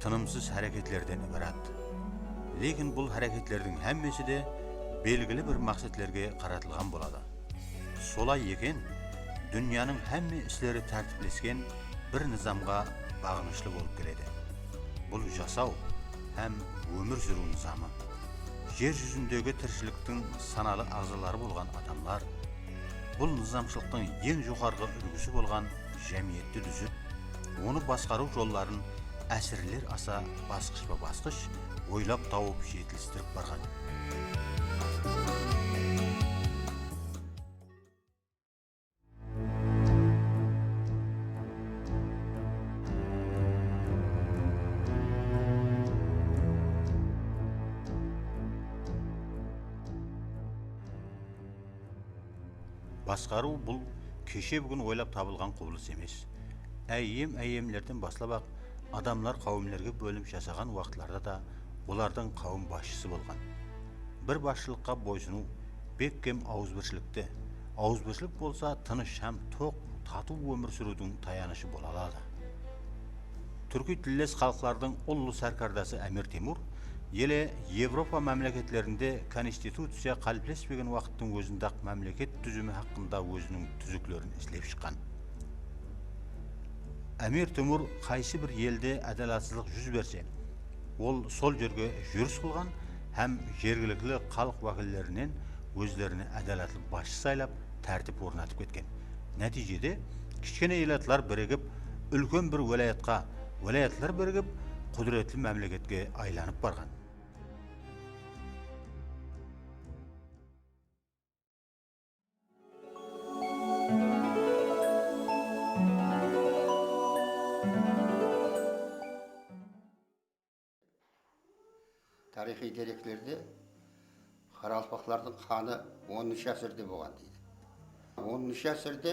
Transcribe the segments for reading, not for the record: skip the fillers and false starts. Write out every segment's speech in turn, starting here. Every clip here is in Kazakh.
тынымсыз hareketlerden ibarat. Lekin бұл hareketlerдің hammasi de belgili bir maqsadlarga qaratilgan bo'ladi. Solay ekan, dunyoning hamma ishlari tartiblashgan bir nizamga bağlanışlı bo'lib keladi. Бұл жасау hem ömür sürü nizamı. Yer yüzündегі тіршіліктің саналы ағзалары болған адамlar, бұл низамшылықтың ең жоғарғы үлгісі болған жәмиетті дүзіп, оны басқару жолларын әсірлер аса басқыш ойлап тауып жетілістіріп барған. Басқару бұл кеше бүгін ойлап табылған құбылыс емес. Әйемлерден баслап адамлар қауымлерге бөлім жасаған уақытларда да олардың қауым басшысы болған. Бір басшылыққа бойсыну бек кем ауызбіршілікті. Ауызбіршілік болса тыныш һәм тоқ, тату өмір сүрудің таянышы бола алады. Түркі тілдес халықтардың ұлы сәркардасы Әмір Темур еле Европа мәмлекеттерінде конституция қалыптаспаған уақыттың өзінде-ақ мәмлекет түзімі хақында өзінің түзіклерін іздеп шыққан. Әмір Темур қайсы бір елде әдалатсыздық жүз берсе, ол сол жерге жүріс қылған һәм жергілікті халық уәкілдерінен өздеріне әдалатлы басшы сайлап, тәртіп орнатып кеткен. Нәтижеде кішкене елатлар бірігіп, үлкен бір уәлаятлар бірігіп, құдіретлі мәмлекетке айланып барған. Тарихи деректерде қаралпақлардың қаны 10-шы ғасырда болған дейді. 10-шы ғасырда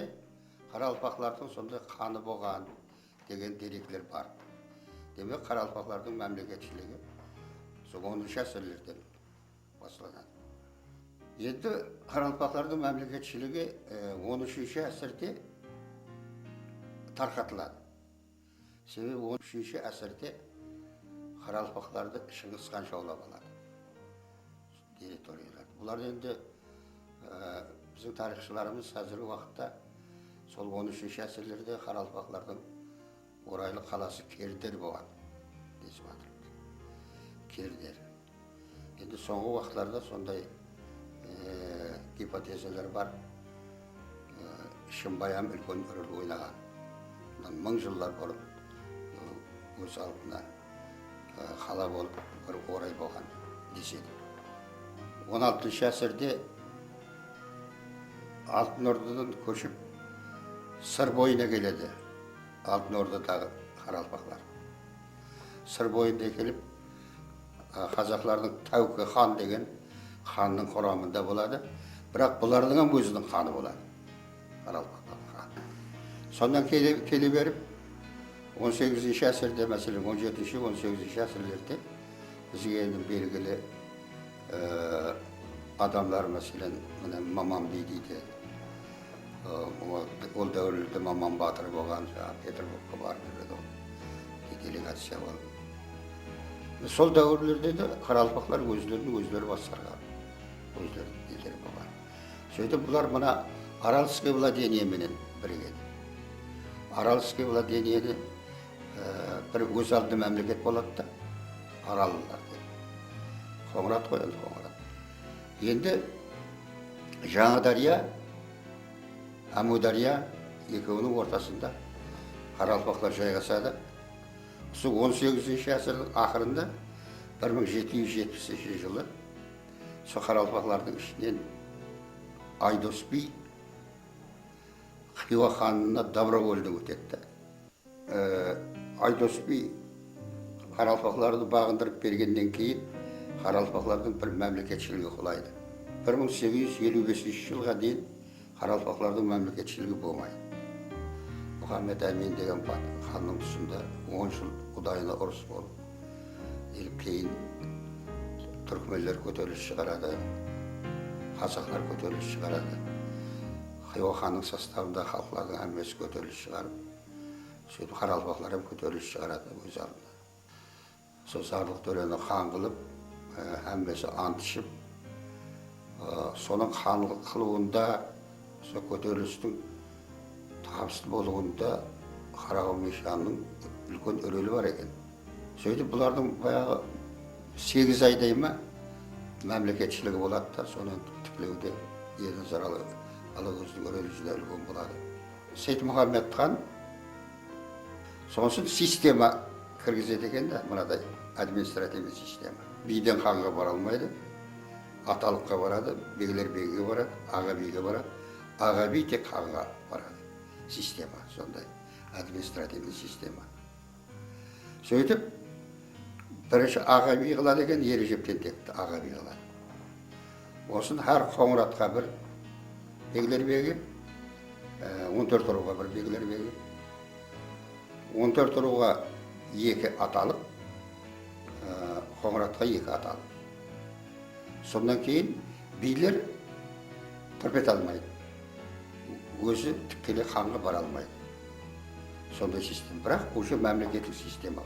қаралпақлардың сондай қаны болған деген деректер бар. Демек қаралпақлардың мәмлекетшілігі сол 10-шы ғасырлардан басталған. Енді қаралпақлардың мәмлекетшілігі 13-ші ғасырда тарқатылады. Себебі 13-ші ғасырда қаралпақларды Шыңғыс хан жаулап алады. Территориялар. Бұлар енді біздің тарихшыларымыз қазіргі уақытта сол 13-ші ғасырларда қаралпақлардың орайлы қаласы Кердер болған десіп жатыр. Кердер. Енді соңғы уақытларда сондай гипотезалар бар. Шымбайам үлкен рөл ойнаған. 1000 жылдар болып өз алдына қала болып бір орай болған деседі. 16-шы ғасырда Алтын Ордадан көшіп Сыр бойына келеді. Алтын Ордадағы қаралпақлар. Сыр бойында келіп қазақтардың Тәуке хан деген ханның құрамында болады. Бірақ бұлардың өзінің ханы болады. Қаралпақлар хан. Сондан келе беріп 18-ші ғасырда, мәселен 17-ші, 18-ші ғасырларда бізге енді белгілі адамлар, мәселен Мамам дейді. Ол дәуірлерде Маман батыр болған, Петербургқа барып жүреді ол. Делегация болып. Сол дәуірлерде де қаралпақлар өздері басқарған. Өздері елдері болған. Сөйтіп бұлар мына Аральский владениеменен бірігеді. Аральский владениені бір өз алды мәмлекет болады да, Аралылар дейді. Қоңырат қойылды, Қоңырат. Енді Жаңадария, Әмудария екеуінің ортасында қаралпақлар жайғасады. Сол 18-ші ғасырдың ақырында 1770 жылы сол қаралпақлардың ішінен Айдос би Хиуа ханына добровольно өтеді. Айдос би қаралпақларды бағындырып бергеннен кейін қаралпақлардың бір мәмлекетшілігі құлайды. 1855 жылға дейін қаралпақлардың мәмлекетшілігі болмайды. Мұхаммед Әмин деген ханның тұсында 10 жыл ұдайына ұрыс болып, кейін түркмендер көтеріліс шығарады, қазақтар көтеріліс шығарады. Хиуа ханның составында халықтардың әммесі көтеріліс шығарып, сөйтіп қаралпақлар көтеріліс шығарады өз алдына. Sosarlık töreni хан kılıp, hemmesi antışıp, soның ханлық қылуында, сол көтерілістің табысты болуында Қарағым Мишанның үлкен рөлі бар екен. Сөйтіп бұлардың баяғы 8 айдай ма мәмлекетшілігі болады да, соны тіклеуде Ерназар Алагөздің рөлі жүзінде үлкен болады. Сейт Мұхаммед хан сонысын система кіргізеді екен да, мынадай административный система. Биден ханға бара алмайды, аталыққа барады, бейлер бейге барады, аға бейге барады, аға бей тек ханға барады. Система сондай, административный система. Сөйтіп, бірінші аға бей қылады екен, Ережептен текті аға бей қылады. Осын әр қоңыратқа бір бейлер бейге, 14 ұруға бір бейлер бейге, 14 ұруға 2 аталық, қоңыратқа 2 аталық. Сондан кейін билер тырпет алмайды. Өзі тікелей ханға бара алмайды. Сондай система. Бірақ уже мемлекеттік система.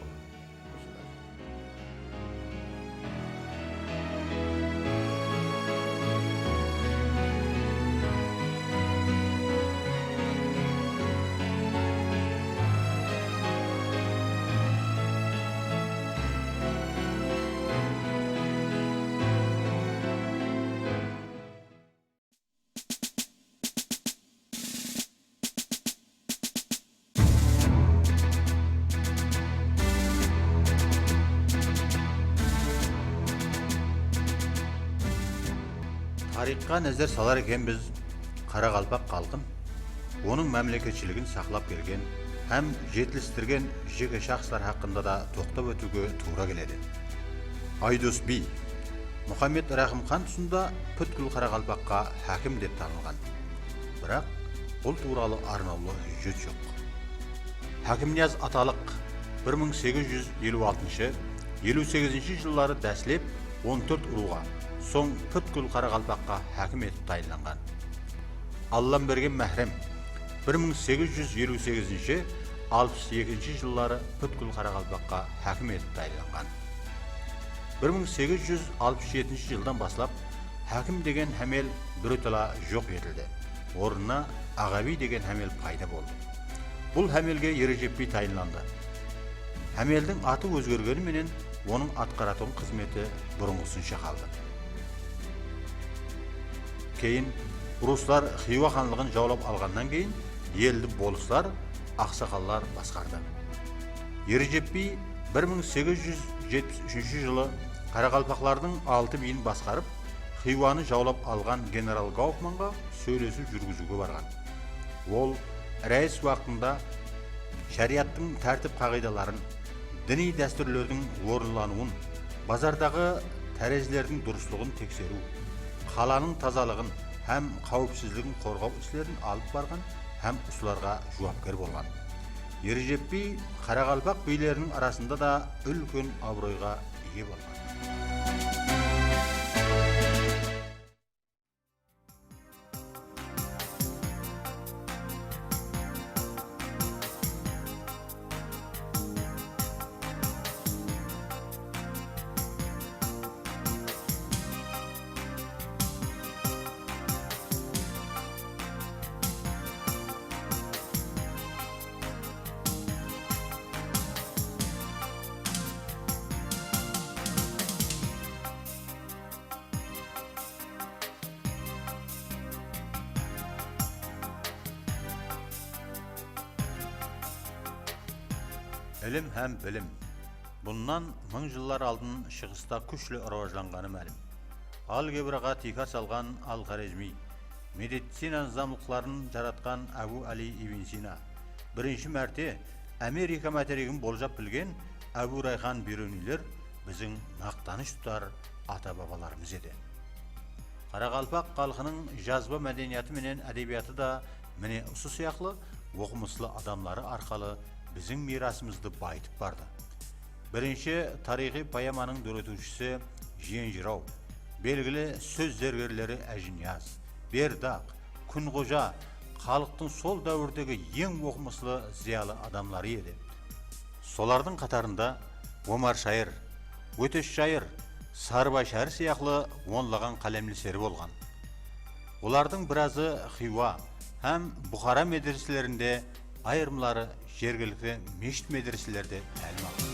Тарихқа назар салар екен біз Қарақалпақ халқын, оның мәмлекетшілігін сақлап келген, һәм жетілістірген жеке шахслар хақында да тоқтап өтуге тура келеді. Айдос би, Мұхаммед Рахым хан тұсында бүткіл Қарақалпаққа хакім деп танылған. Бірақ бұл туралы арнаулы жүз жоқ. Хакімнияз аталық 1856-58 жыллары дәслеп 14 ұруға, соң бүткіл Қарақалпаққа хакім етіп тайынланған. Аллам берген мәхрем 1858-62 жыллары бүткіл Қарақалпаққа хакім етіп тайынланған. 1867 жылдан баслап хакім деген хәмел біртала жоқ етілді. Орнына ағаби деген хәмел пайда болды. Бұл хәмелге Ережеппей тайынланды. Хәмелдің аты өзгергені менен оның атқаратын қызметі бұрынғысынша қалды. Кейін Ruslar Xiva ханлығын жаулап алғаннан кейін елді болыстар, ақсақаллар басқарды. Ережеппей 1873 жылы Қарақалпақлардың 6000 басқарып, Хиваны жаулап алған генерал Гауфманға сөйлесу жүргізуге барған. Ол рәйіс уақытында шариаттың тәртіп қағидаларын, діни дәстүрлердің орынлануын, базардағы тәрезілердің дұрыстығын тексеру, қаланың тазалығын һәм қауіпсіздігін қорғау істерін алып барған һәм ұсыларға жауапкер болған. Ережеппей Қарақалпақ билерінің арасында да үлкен абыройға ие болған. Ілім һәм білім. Бұннан 1000 жыллар алдын шығыста күшлі ұрауажланғаны мәлім. Алгебраға тика салған Ал-Хорезми, медицина замлықларын жаратқан Әбу Али ибн Сина, бірінші мәрте Америка материгін болжап білген Әбу Райхан Бирунилер біздің мақтаныш тұтар ата-бабаларымыз еді. Қарақалпақ халқының жазба мәдениеті менен әдебиеті да міне осы сияқлы оқымыслы адамлары арқалы біздің мирасымызды байытып барды. Бірінші тарихи поэманың дөретушісі Жиен-жырау, белгілі сөз зергерлері Әжінияз, Бердақ, Күнғожа халықтың сол дәуірдегі ең оқымыслы зиялы адамлары еді. Солардың қатарында Омар Шайыр, Өтеш Шайыр, Сарыбашар сияқлы онлаған қалемлі сері болған. Олардың біразы Хиуа һәм Бұхара медреселерінде, айырмалары жергілікті мешіт медреселерде тәлім алған.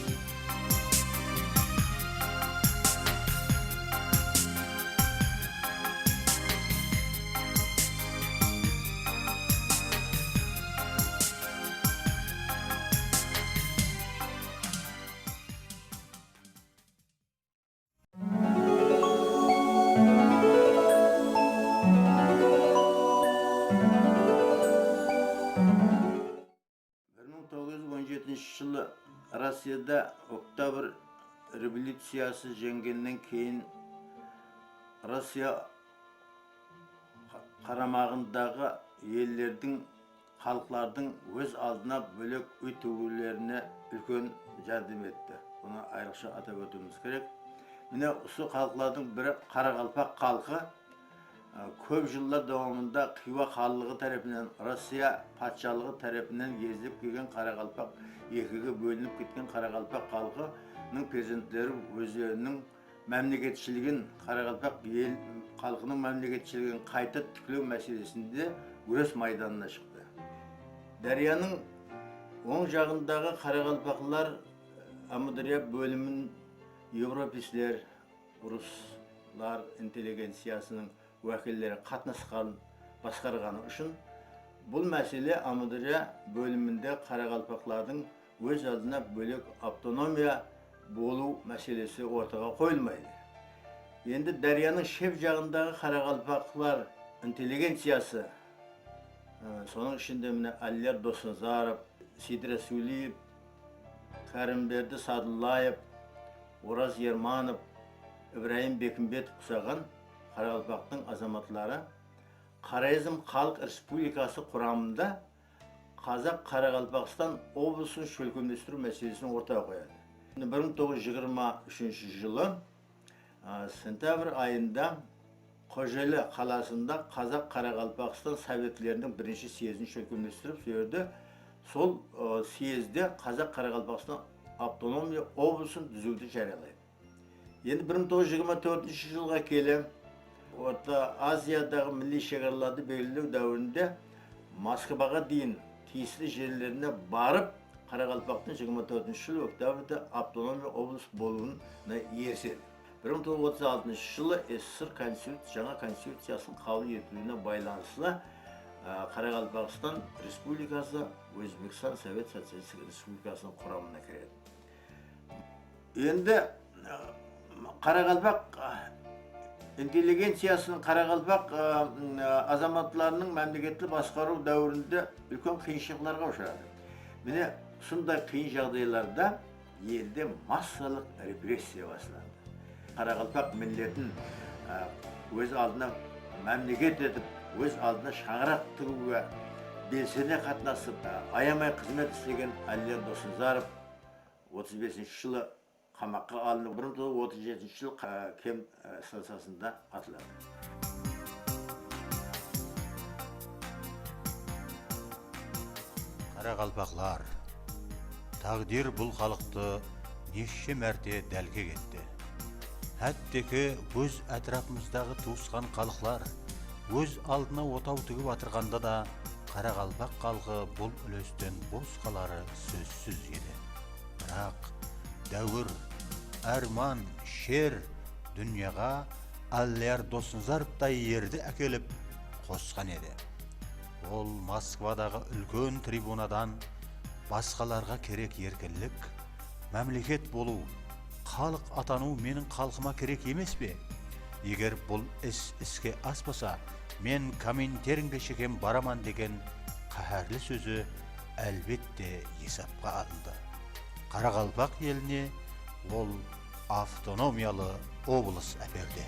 Жылы Россияда октябрь революциясы жеңгеннен кейін Россия қарамағындағы елдердің, халықтардың өз алдына бөлек үй тігулеріне үлкен жәрдем етті. Бұны айрықша атап өтуіміз керек. Міне осы халықтардың бірі Қарақалпақ халқы көп жылдар davamında Хиуа хандығы тарапынан, Россия патшалығы тарапынан езіліп келген Қарақалпақ, екіге бөлініп кеткен Қарақалпақ халқының перзенттері өздерінің мемлекетшілігін, Қарақалпақ ел халқының мемлекетшілігін қайта тіктеу мәселесінде өрес майданына шықты. Дарияның оң жағындағы Қарақалпақлар Амудария бөлімін европейлер, орыстар интеллигенциясының уәкілдері қатынасқан, басқарғаны үшін бұл мәселе Амудария бөлімінде Қарақалпақлардың өз алдына бөлек автономия болу мәселесі ортаға қойылмайды. Енді Дарияның шеп жағындағы Қарақалпақлар интеллигенциясы, соның ішінде міне Әлияр Досынзаров, Сидір Сүлиев, Кәрімберді Садыллаев, Ораз Ерманов, Ибраим Бекімбетов ұқсаған Қарақалпақтың азаматлары Қарайызым Халық Республикасы құрамында Қазақ Қарақалпақстан облысын шөлкемдестіру мәселесін ортаға қояды. 1923 жылы сентябрь айында Қожелі қаласында Қазақ Қарақалпақстан советлерінің бірінші съезін шөлкемдестіріп, сөйерді. Сол съезде Қазақ Қарақалпақстан автономия облысын түзуді жариялайды. Енді 1924 жылға келе Орта Азиядағы милли шекараларды белгілеу дәуірінде Москваға дейін тиісті жерлеріне барып, Қарақалпақтың 24 жылы октябрьде автономия облыс болуына ерседі. 1936 жылы СССР жаңа конституциясын қабыл етілуіне байланысты Қарақалпақстан Республикасы Өзбекстан Совет Социалистік Республикасының құрамына кіреді. Енді Қарақалпақ интеллигенциясының Қарақалпақ азаматларының мемлекетті басқару дәуірінде үлкен қиыншылықтарға ұшырады. Міне сондай қиын жағдайларда елде массалық репрессия басталды. Қарақалпақ миллетін өз алдына мемлекет етіп, өз алдына шаңырақ тігуге белсене қатынасып, аямай қызмет істеген Әлияр Досынзаров 35 жылы қамаққа алынып, 1937 жылы Кем станциясында атылады. Қарақалпақлар, тағдир бұл халықты неше мәрте дәлге кетті. Әттекі өз әтрапымыздағы туысқан халықлар өз алдына отау тігіп атырғанда да Қарақалпақ халқы бұл үлестен бос қалары сөзсіз еді. Бірақ дәуір, арман, шер дүнияға Әлияр Досынзаровтай ерді әкеліп қосқан еді. Ол Москвадағы үлкен трибунадан басқаларға керек еркінлік, мемлекет болу, халық атану менің халқыма керек емес пе? Егер бұл іске аспаса, мен коминтернге шекем бараман деген қаһарлы сөзі әлбетте есапқа алынды. Қарақалпақ еліне ол автономиялы облыс әперді.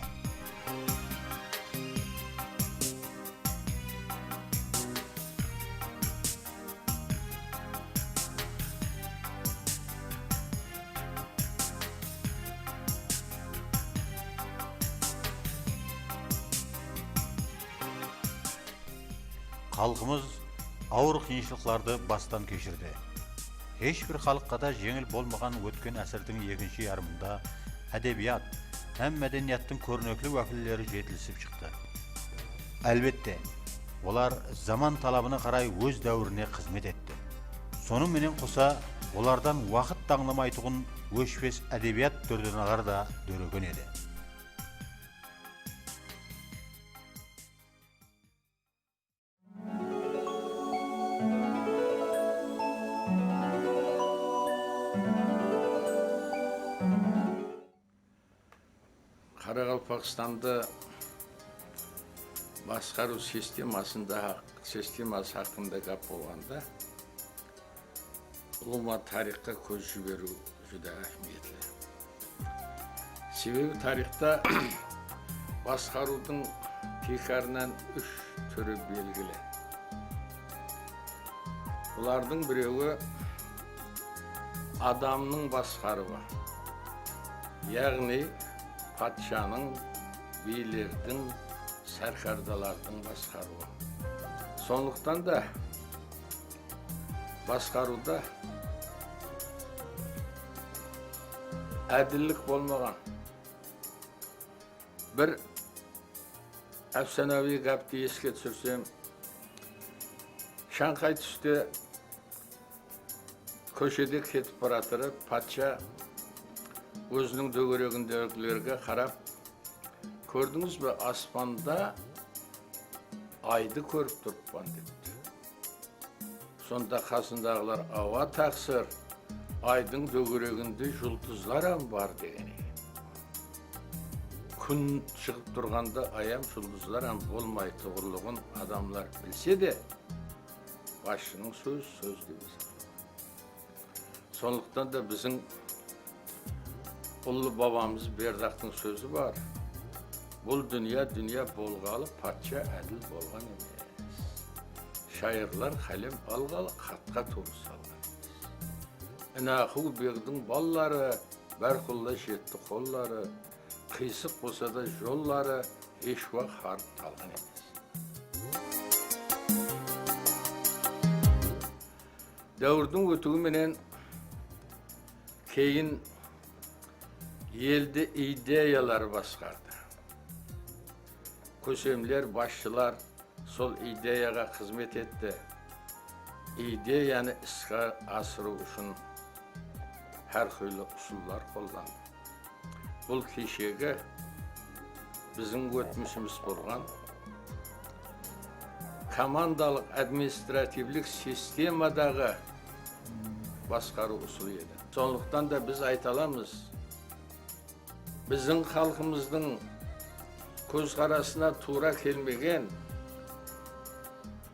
Халқымыз ауыр қиыншылықтарды бастан кешірді. Ешбір халыққа да жеңіл болмаған өткен әсірдің екінші ярымында edebiyat hem medeniyetin körnekli vakilleri jetilsip çıktı. Elbette, olar zaman talabına karay öz davrine hizmet etti. Sonun menen kosa, olardan vakit dağlamaytığın öşfes edebiyat türdünalar da dörögön edi. Qaraqalpaqstanda басқару системасы hakkında gap болғанда, ұлыма тарихқа көз жіберу жүдә әһмиетлі. Себебі тарихта басқарудың текарынан үш түрі белгілі. Бұлардың біреуі адамның басқаруы, яғни патшаның, билердің, сәркардалардың басқаруы. Сондықтан да басқаруда әділдік болмаған. Бір әфсанауи гапты еске түсірсем, Шанхай түсте көшеде кетіп баратырып, патша өзінің дөңгелегіндегілерге қарап, көрдіңіз бе, аспанда айды көріп тұрыппан депті. Сонда қасындағылар ауа тақсыр, айдың дөңгелегінде жұлдызлар бар деген екен. Күн шығып тұрғанда аям жұлдызлар болмай тұғырлығын адамлар білсе де, басшының сөз деп есептейді. Сондықтан да біздің ұлы бабамыз Бердақтың сөзі бар. Бұл дүния болғалы, патша әділ болған емес. Шайырлар қалем алғалы, қатқа туы салған. Інақу бердің баллары, бәрқұлла жетті қоллары, қисық болса да жоллары, еш уақыт харып талған емес. Дәуірдің өтуіменен кейін елді идеялар басқарды. Көсемлер, басшылар сол идеяға қызмет етті. Идеяны іске асыру үшін әрқилы ұсулар қолданды. Бұл кешегі біздің өтмішіміз болған командалық административлік системадағы басқару ұсулы еді. Сондықтан да біз айталамыз, біздің халқымыздың көзқарасына тура келмеген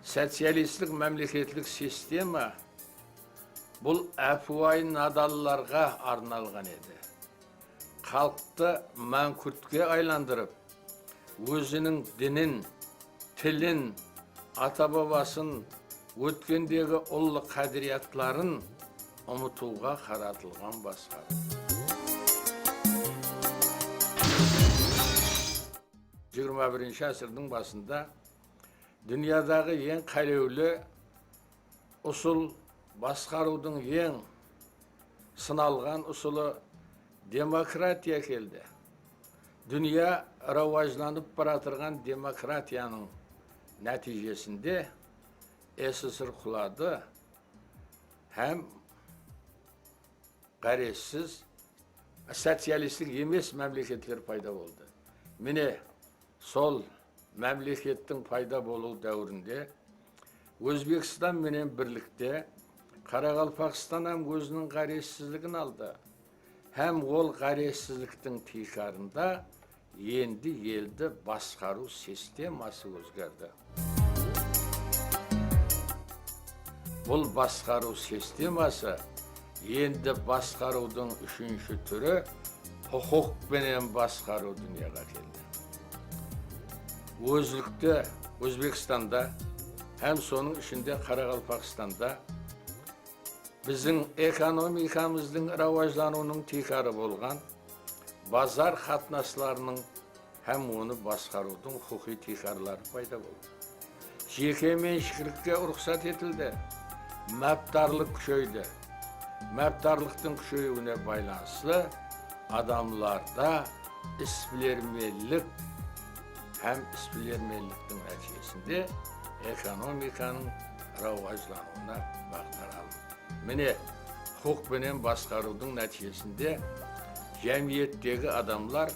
социалистік мемлекеттік система бұл әпуай надалыларға арналған еді. Халықты мәңкүртке айландырып, өзінің дінін, тілін, ата-бабасын, өткендегі ұлы қадіриятларын ұмытуға қаратылған басқару. 21-ші ғасырдың басында дүниядағы ең қалеулі ұсыл басқарудың ең сыналған ұсылы демократия келді. Дүния рауажланып баратырған демократияның нәтижесінде СССР құлады, һәм қарессіз социалистік емес мемлекеттер пайда болды. Міне сол мемлекеттің пайда болу дәуірінде Өзбекстан менен бірлікте Қарақалпақстан һәм өзінің қарессізлігін алды. Һәм ол қарессізліктің тикарында енді елді басқару системасы өзгерді. Бұл басқару системасы енді басқарудың үшінші түрі құқық пенен басқару дүнияға келді. Өзлікті Өзбекстанда һәм соның ішінде Қарақалпақстанда біздің экономикамыздың рауажлануының тикары болған базар қатынашларының һәм оны басқарудың құқи тикарлары пайда болды. Жеке меншікке рұқсат етілді. Мәптарлық күшейді. Мәптарлықтың күшеюіне байланысты adamlarda isbilermellik hem isbilermelliktin neticesinde ekonomikanın rivajlanıuna baktaralım. Mine hukuk bilen başkarudun neticesinde cemiyetdeki adamlar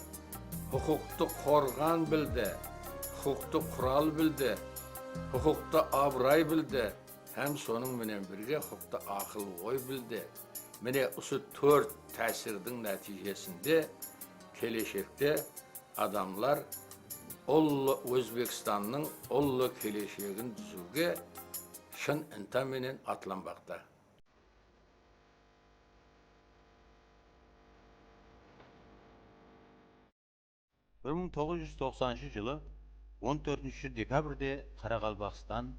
hukuktu korgan bildi, hukuktu kural bildi, hukukta abray bildi, hem sonun bilen birge hukukta akıl oy bildi. Mine usu 4 təsirdin neticesinde keleşekte adamlar Özbekistan'ın ollu keleşeğin düzüge şın intaminen atlanmakta. 1990 yılı 14 dekabrde Qaraqalpaqstan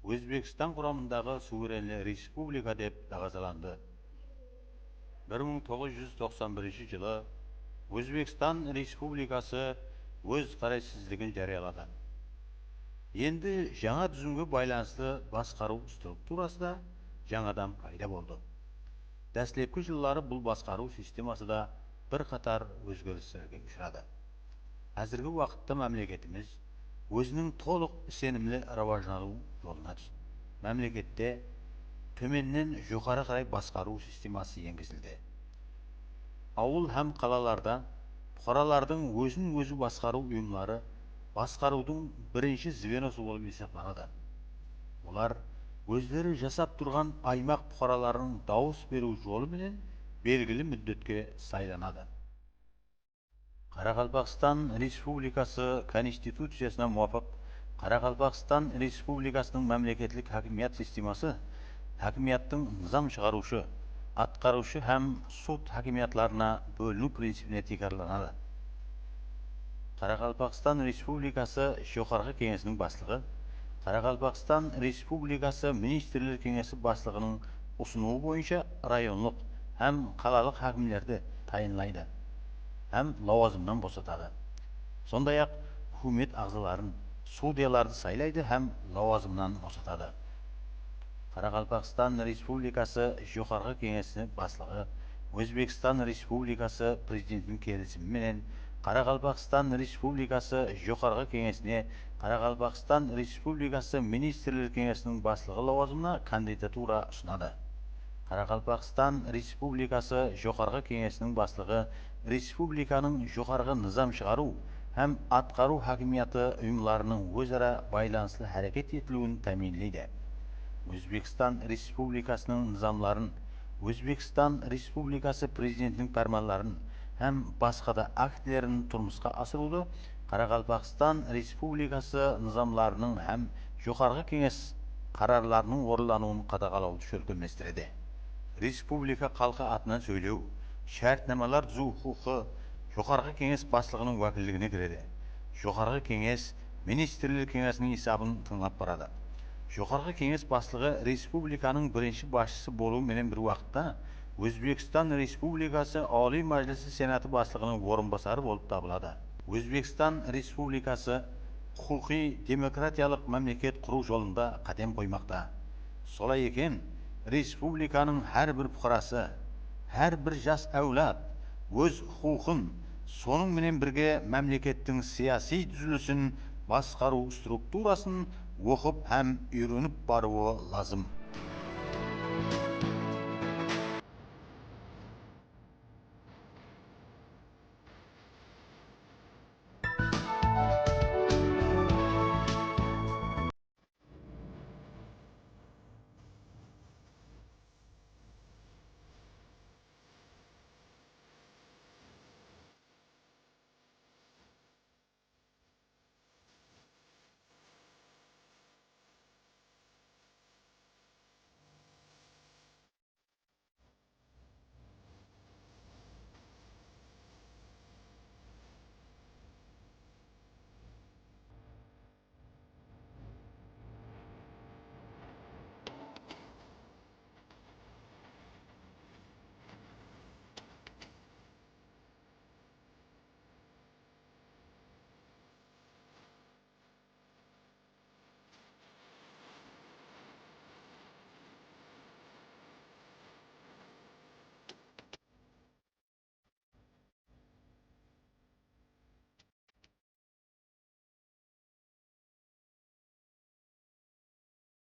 Özbekistan kuramındağı suverenli respublika dep dağazalandı. 1991 yılı Özbekistan Respublikası öz qarashsizligini jariyaladi. Endi жаңа tüzümge baylanışlı baskaru strukturasida жаңадан payda boldu. Dastlabki yılları bu baskaru sistemasi da bir qatar özgörüşlerge uchradi. Hazırgi vaqtda mamlaketimiz özünün to'liq senimli rivojlanuv yo'luna tushdi. Mamlakatda tömenden yuqori qaray baskaru sistemasi yengizildi. Avul ham qalalarda fuqarolarning o'zini o'zi baskaruv uyumlari басқарудың birinchi звеносы болып есептеледі. Олар өздері жасап тұрған аймақ бұқараларының дауыс беру жолы менен белгілі мүддетке сайланады. Қарақалпақстан Республикасы Конституциясына муафық Қарақалпақстан Республикасының мемлекеттік хакимият системасы хакимияттың низам шығарушы, атқарушы һәм суд хакимиятларына бөліну принципіне текарланады. Қарақалпақстан Республикасы Жоғарғы кеңесінің басшылығы Қарақалпақстан Республикасы Министрлер кеңесі басшылығының ұсынуы бойынша районлық һәм қалалық хакимлерді тайынлайды һәм лауазымнан босатады. Сондай-ақ үкімет ағзаларын, судьяларды сайлайды һәм лауазымнан босатады. Қарақалпақстан Республикасы Жоғарғы кеңесі басшылығы Өзбекстан Республикасы президентінің келісімімен Қарақалпақстан Республикасы Жоғарғы кеңесіне Қарақалпақстан Республикасы Министрлер кеңесінің басшылығы лауазымына кандидатура ұсынады. Қарақалпақстан Республикасы Жоғарғы кеңесінің басшылығы республиканың жоғарғы низам шығару һәм атқару хакимияты ұйымларының өзара байланыслы әрекет етілуін тәминлейді. Өзбекстан Республикасының низамларын, Өзбекстан Республикасы президентінің фәрманларын һәм басқа да актілерін тұрмысқа асыруды Қарақалпақстан Республикасы низамларының һәм жоғарғы кеңес қарарларының орындалуын қадағалауды шөлкемлестіреді. Республика халқы атынан сөйлеу, шартнамалар түзу құқығы жоғарғы кеңес басшылығының уәкілдігіне кіреді. Жоғарғы кеңес министрлер кеңесінің есабын тыңлап барады. Жоғарғы кеңес басшылығы республиканың бірінші басшысы болу менен бір уақытта Өзбекстан Республикасы Али Мәжлісі Сенаты басшылығының орынбасары болып табылады. Өзбекстан Республикасы құқи демократиялық мемлекет құру жолында қадам қоймақта. Солай екен, республиканың әрбір бұқарасы, әрбір жас әулат өз құқын, соның менен бірге мемлекеттің сияси түзілісін, басқару структурасын оқып һәм үйреніп баруы лазым.